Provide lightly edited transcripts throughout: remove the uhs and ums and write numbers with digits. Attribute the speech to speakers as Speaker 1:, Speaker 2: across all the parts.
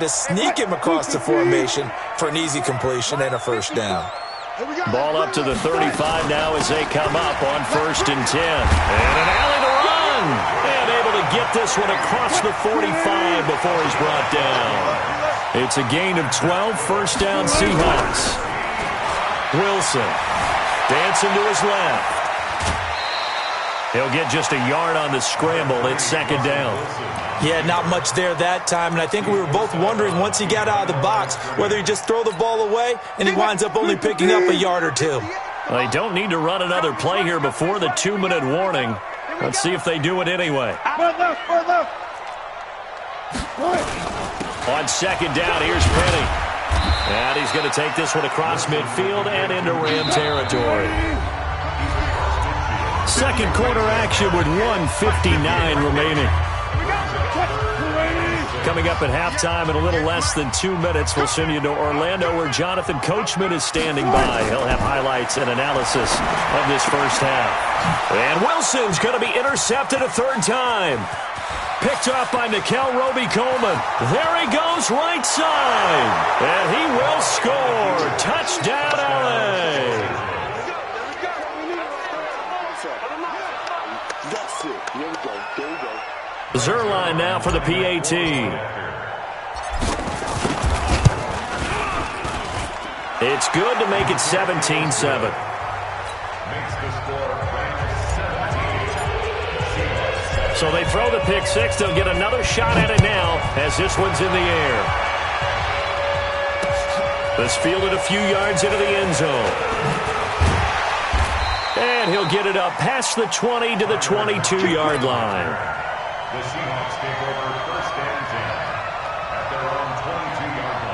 Speaker 1: To sneak him across the formation for an easy completion and a first down.
Speaker 2: Ball up to the 35 now as they come up on 1st and 10. And an alley to run. And able to get this one across the 45 before he's brought down. It's a gain of 12, first down Seahawks. Wilson dancing to his left. He'll get just a yard on the scramble. It's 2nd down.
Speaker 1: Yeah, not much there that time, and I think we were both wondering once he got out of the box whether he'd just throw the ball away, and he winds up only picking up a yard or two.
Speaker 2: They don't need to run another play here before the 2-minute warning. Let's see if they do it anyway. On 2nd down, here's Penny. And he's going to take this one across midfield and into Ram territory. Second quarter action with 1:59 remaining. Coming up at halftime in a little less than 2 minutes, we'll send you to Orlando where Jonathan Coachman is standing by. He'll have highlights and analysis of this first half. And Wilson's going to be intercepted a 3rd time. Picked off by Nickel Roby-Coleman. There he goes, right side. And he will score. Touchdown, LA. Zerline now for the PAT. It's good to make it 17-7. So they throw the pick six. They'll get another shot at it now as this one's in the air. This fielded a few yards into the end zone. And he'll get it up past the 20 to the 22-yard line.
Speaker 3: The Seahawks take over 1st and 10 at their own 22-yard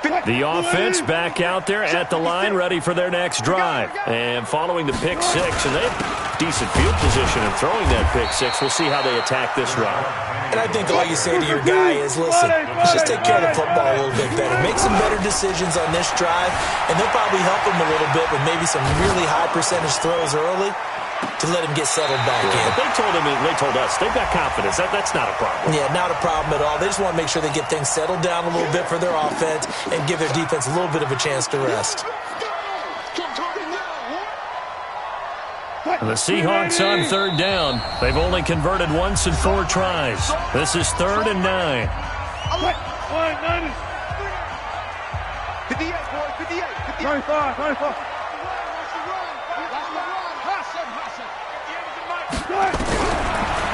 Speaker 3: line.
Speaker 2: The offense back out there at the line, ready for their next drive. And following the pick six, and they have decent field position in throwing that pick six. We'll see how they attack this round.
Speaker 1: And I think all you say to your guy is, listen, let's just take care of the football a little bit better. Make some better decisions on this drive, and they'll probably help him a little bit with maybe some really high percentage throws early to let him get settled back in.
Speaker 2: But they told us, they've got confidence. That's not a problem.
Speaker 1: Yeah, not a problem at all. They just want to make sure they get things settled down a little bit for their offense and give their defense a little bit of a chance to rest.
Speaker 2: The Seahawks on 3rd down. They've only converted once in 4 tries. This is 3rd and 9.
Speaker 4: 55.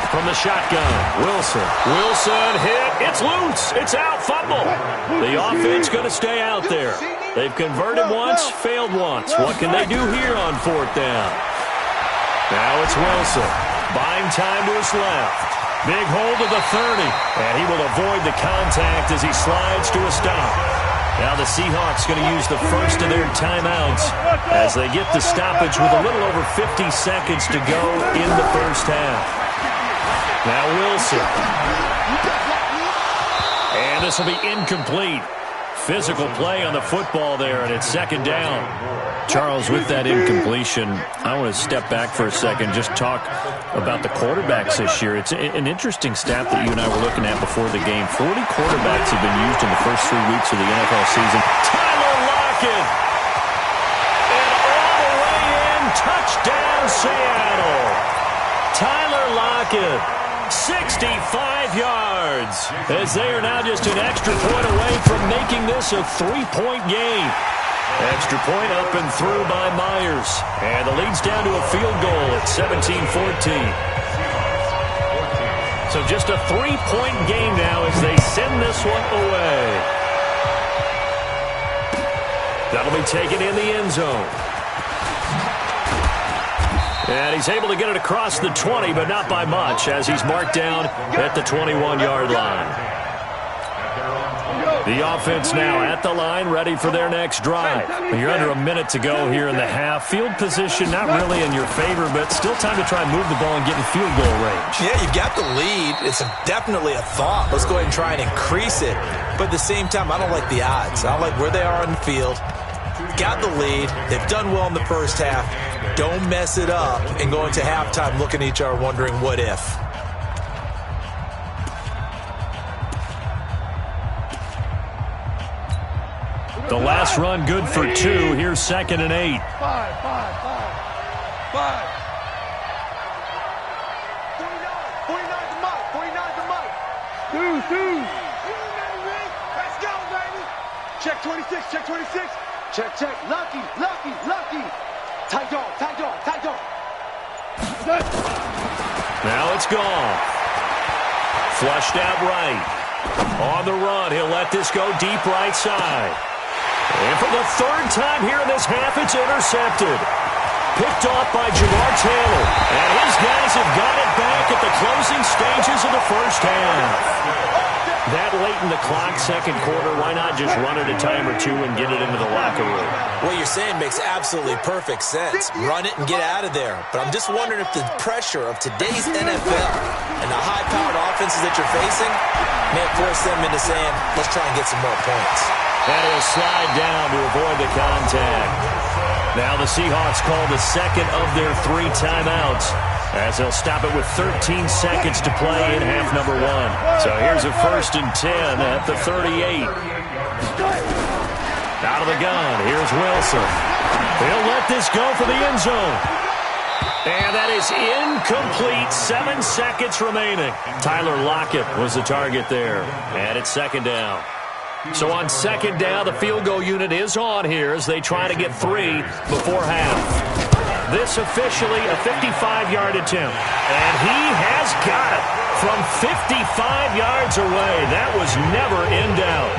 Speaker 2: From the shotgun, Wilson hit. It's loose. It's out. Fumble. The offense going to stay out there. They've converted once, failed once. What can they do here on 4th down? Now it's Wilson. Buying time to his left. Big hold of the 30. And he will avoid the contact as he slides to a stop. Now the Seahawks going to use the first of their timeouts as they get the stoppage with a little over 50 seconds to go in the first half. Now Wilson. And this will be incomplete. Physical play on the football there, and it's 2nd down. Charles, with that incompletion, I want to step back for a second, just talk about the quarterbacks this year. It's an interesting stat that you and I were looking at before the game. 40 quarterbacks have been used in the first 3 weeks of the NFL season. Tyler Lockett! And all the way in, touchdown Seattle! Tyler Lockett, 65 yards, as they are now just an extra point away from making this a 3-point game. Extra point up and through by Myers. And the lead's down to a field goal at 17-14. So just a 3-point game now as they send this one away. That'll be taken in the end zone. And he's able to get it across the 20, but not by much, as he's marked down at the 21-yard line. The offense now at the line, ready for their next drive. You're under a minute to go here in the half. Field position not really in your favor, but still time to try and move the ball and get in field goal range.
Speaker 1: Yeah, you've got the lead. It's definitely a thought. Let's go ahead and try and increase it. But at the same time, I don't like the odds. I don't like where they are on the field. Got the lead. They've done well in the first half. Don't mess it up and go into halftime looking at each other wondering what if.
Speaker 2: The last run good for 2. Here's 2nd and 8.
Speaker 4: 5. 49 the mark. 49 the mark. 2. Let's go, baby. Check 26. Check 26. Check. Lucky. Tight dog.
Speaker 2: Now it's gone. Flushed out right. On the run, he'll let this go deep right side. And for the 3rd time here in this half, it's intercepted. Picked off by Jamar Taylor. And his guys have got it back at the closing stages of the first half. That late in the clock, second quarter, why not just run it a time or two and get it into the locker room?
Speaker 1: What you're saying makes absolutely perfect sense. Run it and get out of there. But I'm just wondering if the pressure of today's NFL and the high-powered offenses that you're facing may force them into saying, let's try and get some more points.
Speaker 2: And he'll slide down to avoid the contact. Now the Seahawks call the second of their 3 timeouts, as they'll stop it with 13 seconds to play in half number 1. So here's a 1st and 10 at the 38. Out of the gun, here's Wilson. He'll let this go for the end zone. And that is incomplete. 7 seconds remaining. Tyler Lockett was the target there. And it's 2nd down. So on 2nd down, the field goal unit is on here as they try to get 3 before half. This officially a 55-yard attempt. And he has got it from 55 yards away. That was never in doubt.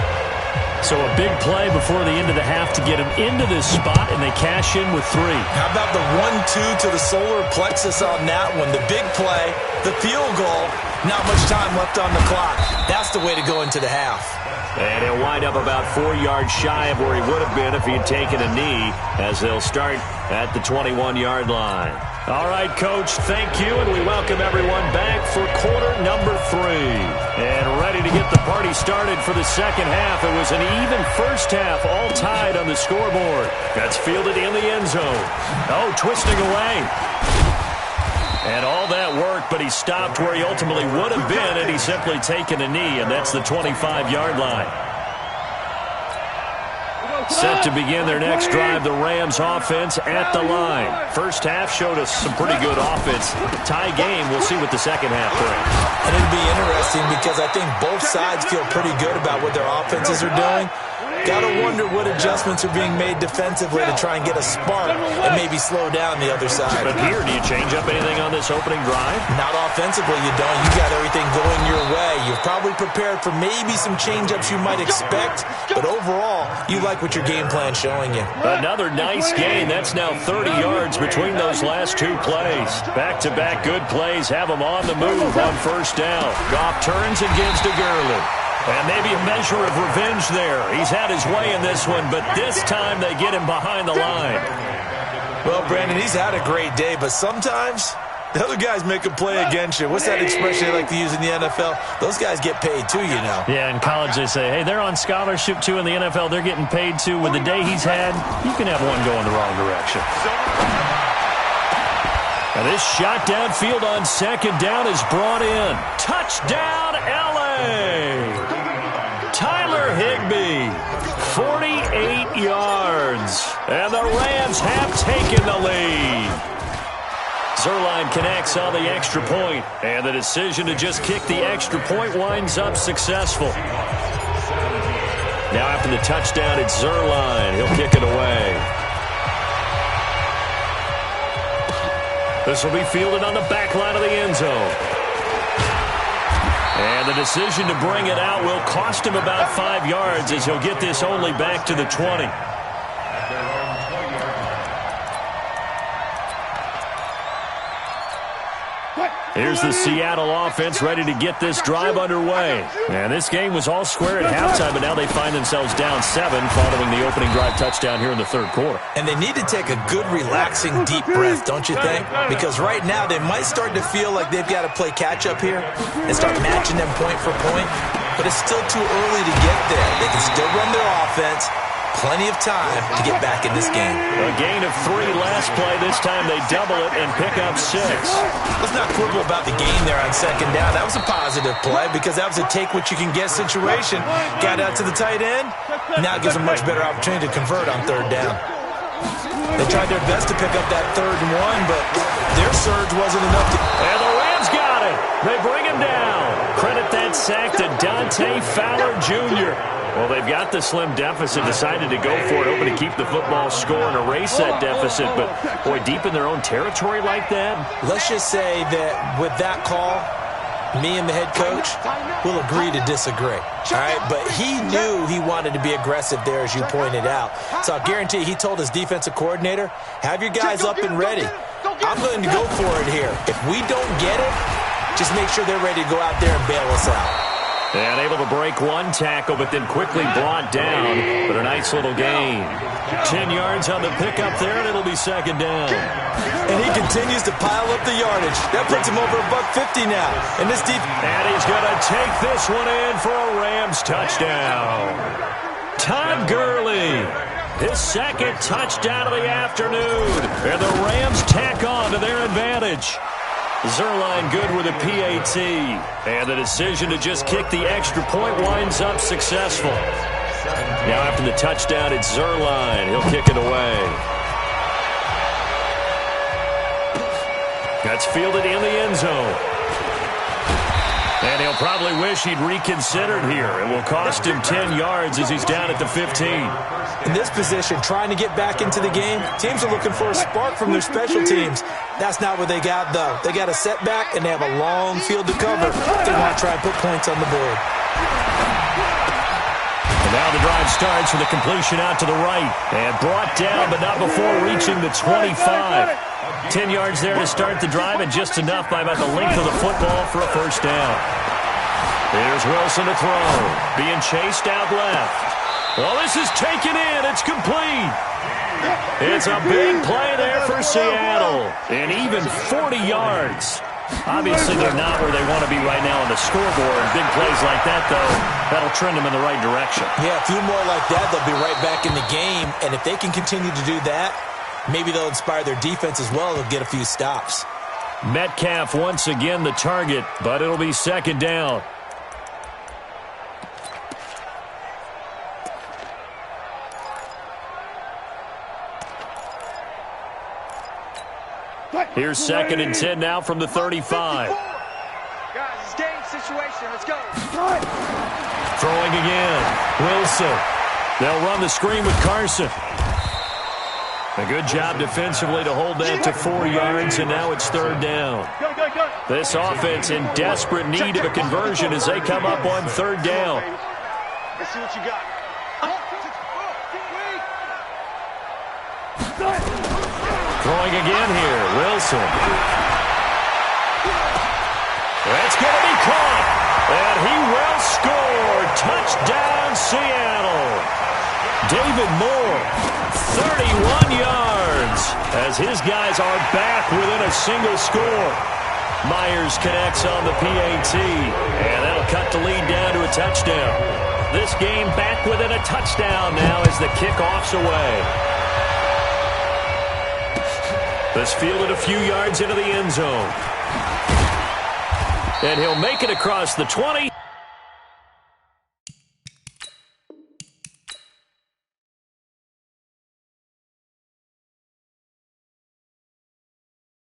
Speaker 2: So a big play before the end of the half to get him into this spot, and they cash in with 3.
Speaker 1: How about the 1-2 to the solar plexus on that one? The big play, the field goal, not much time left on the clock. That's the way to go into the half.
Speaker 2: And he'll wind up about 4 yards shy of where he would have been if he had taken a knee, as they'll start at the 21-yard line. All right, Coach, thank you, and we welcome everyone back for quarter number 3. And ready to get the party started for the second half. It was an even first half, all tied on the scoreboard. That's fielded in the end zone. Oh, twisting away. And all that work, but he stopped where he ultimately would have been had he simply taken a knee, and that's the 25-yard line. Set to begin their next drive, the Rams offense at the line. First half showed us some pretty good offense. Tie game, we'll see what the second half brings.
Speaker 1: And it'll be interesting because I think both sides feel pretty good about what their offenses are doing. Got to wonder what adjustments are being made defensively to try and get a spark and maybe slow down the other side.
Speaker 2: But here, do you change up anything on this opening drive?
Speaker 1: Not offensively, you don't. You got everything going your way. You're probably prepared for maybe some change-ups you might expect, but overall, you like what your game plan's showing you.
Speaker 2: Another nice gain. That's now 30 yards between those last 2 plays. Back-to-back good plays have them on the move on first down. Goff turns and gives to Gurley. And maybe a measure of revenge there. He's had his way in this one, but this time they get him behind the line.
Speaker 1: Well, Brandon, he's had a great day, but sometimes the other guys make a play against you. What's that expression they like to use in the NFL? Those guys get paid too, you know.
Speaker 2: Yeah, in college they say, hey, they're on scholarship too. In the NFL, they're getting paid too. With the day he's had, you can have one go in the wrong direction. And this shot downfield on second down is brought in. Touchdown, L.A. Tyler Higbee, 48 yards. And the Rams have taken the lead. Zerline connects on the extra point, and the decision to just kick the extra point winds up successful. Now after the touchdown, it's Zerline. He'll kick it away. This will be fielded on the back line of the end zone. And the decision to bring it out will cost him about 5 yards as he'll get this only back to the 20. Here's the Seattle offense ready to get this drive underway. And this game was all square at halftime, but now they find themselves down 7 following the opening drive touchdown here in the third quarter.
Speaker 1: And they need to take a good, relaxing, deep breath, don't you think? Because right now they might start to feel like they've got to play catch-up here and start matching them point for point. But it's still too early to get there. They can still run their offense, plenty of time to get back in this game.
Speaker 2: A gain of 3 last play. This time they double it and pick up 6.
Speaker 1: Let's not quibble about the game there on second down. That was a positive play because that was a take-what-you-can-get situation. Got out to the tight end. Now it gives them a much better opportunity to convert on third down. They tried their best to pick up that 3rd and 1, but their surge wasn't enough to...
Speaker 2: And the Rams got it. They bring him down. Credit that sack to Dante Fowler Jr. Well, they've got the slim deficit, decided to go for it, hoping to keep the football score and erase that deficit. But, boy, deep in their own territory like that.
Speaker 1: Let's just say that with that call, me and the head coach will agree to disagree. All right, but he knew he wanted to be aggressive there, as you pointed out. So I guarantee he told his defensive coordinator, have your guys up and ready. I'm going to go for it here. If we don't get it, just make sure they're ready to go out there and bail us out.
Speaker 2: And able to break one tackle, but then quickly brought down. But a nice little gain. 10 yards on the pickup there, and it'll be second down.
Speaker 1: And he continues to pile up the yardage. That puts him over $150 now. And this deep.
Speaker 2: And he's going to take this one in for a Rams touchdown. Todd Gurley, his 2nd touchdown of the afternoon. And the Rams tack on to their advantage. Zerline good with a PAT. And the decision to just kick the extra point winds up successful. Now after the touchdown, it's Zerline. He'll kick it away. That's fielded in the end zone. And he'll probably wish he'd reconsidered here. It will cost him 10 yards as he's down at the 15.
Speaker 1: In this position, trying to get back into the game, teams are looking for a spark from their special teams. That's not what they got, though. They got a setback, and they have a long field to cover. They want to try and put points on the board.
Speaker 2: And now the drive starts with a completion out to the right. And brought down, but not before reaching the 25. 10 yards there to start the drive, and just enough by about the length of the football for a first down. Here's Wilson to throw. Being chased out left. Well, this is taken in. It's complete. It's a big play there for Seattle. And even 40 yards. Obviously, they're not where they want to be right now on the scoreboard. Big plays like that, though, that'll trend them in the right direction.
Speaker 1: Yeah, a few more like that, they'll be right back in the game. And if they can continue to do that, maybe they'll inspire their defense as well. They'll get a few stops.
Speaker 2: Metcalf once again the target, but it'll be second down. Here's 2nd and 10 now from the 35.
Speaker 4: Guys, it's game situation. Let's go.
Speaker 2: Throwing again. Wilson. They'll run the screen with Carson. A good job defensively to hold that to 4 yards, and now it's 3rd down. This offense in desperate need of a conversion as they come up on 3rd down.
Speaker 4: Let's see what you got.
Speaker 2: Throwing again here, Wilson. That's going to be caught, and he will score. Touchdown, Seattle. David Moore, 31 yards, as his guys are back within a single score. Myers connects on the PAT, and that'll cut the lead down to a touchdown. This game back within a touchdown now as the kickoff's away. This fielded a few yards into the end zone. And he'll make it across the 20.